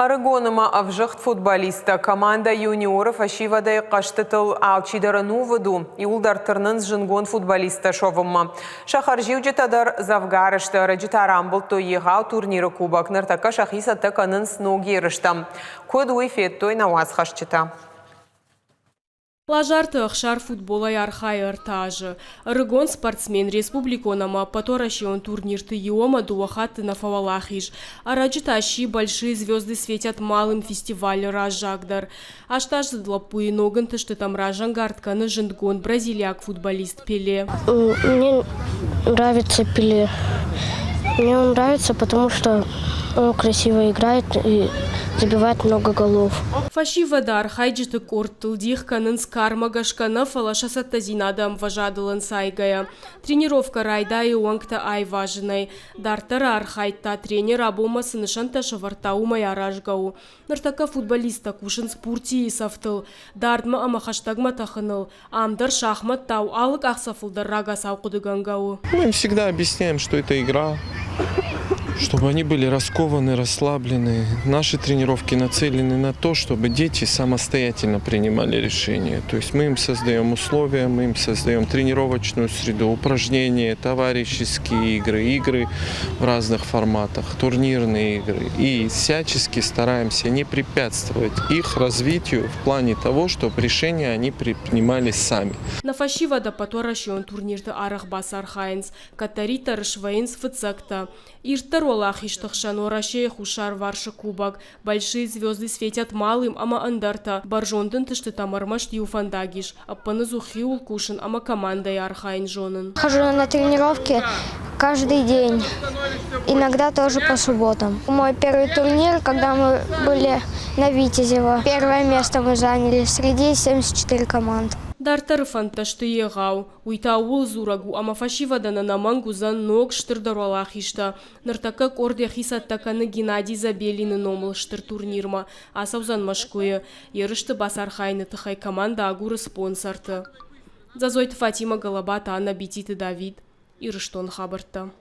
Арагоныма авжыхт футболиста команда юниоров ашивадай қаштытыл алчидарыну ваду. Иулдартырнын жынгон футболиста шовымма. Шахар живджетадар завгарышты раджитарамбыл тойеғау турниры кубок. Ныртака шахиса тақанын сноги рыштам. Код уйфет той наваз хашчыта. Лажарты ықшар футбола ярхай ыртажы. Рыгон спортсмен республиконама поторащион турнирты иома дуахаты на фавалахиш. Араджитащи большие звезды светят малым фестиваль ражагдар. Аштажды длапуи ноган тышты там ражангартканы жындгон бразилияк футболист Пеле. Мне нравится Пеле. Мне он нравится, потому что он красиво играет и забивает много голов. Фашивадар хайджиты корттыл дихканын скармагашкана фалашасатта зинадам важадылын сайгая. Тренировка райда и уангта ай важной. Дартара архайтта тренер абома сынышанта шавартаумай аражгау. Нартака футболиста кушын спорти исафтыл. Дардма амахаштагма тахыныл. Амдар шахмат тау алык ахсафылдар рага саукудыгангау. Мы им всегда объясняем, что это игра, чтобы они были раскованы, расслаблены. Наши тренировки нацелены на то, чтобы дети самостоятельно принимали решения. То есть мы им создаем условия, мы им создаем тренировочную среду, упражнения, товарищеские игры, игры в разных форматах, турнирные игры. И всячески стараемся не препятствовать их развитию в плане того, чтобы решения они принимали сами. На фашивада поторащион турнирты арахбас архайнс, катарита рышвейнс фыцакта. Иртаролах иштахшан орашей хушар варша кубок. Большие звезды светят малым, ама андарта. Баржондын тышты тамармашт юфандагиш. Аппаны зухиул кушин, ама командой архайн жонын. Хожу на тренировки каждый день. Иногда тоже по субботам. Мой первый турнир, когда мы были на Витязево. Первое место мы заняли среди 74 команд. Дартары фанташты егау. Уйтаул зурагу, ама фашивадана на мангузан ног штырдаролах ишта. Ныртака корде хисаттаканы Геннадий Забелины номыл штыр турнирма. Асаузан машкуя. Ерышты басархайны тыхай команда агуры спонсорты. Зазойты Фатима Галабата, Анна Бетиты Давид. Ирыштон хабарта.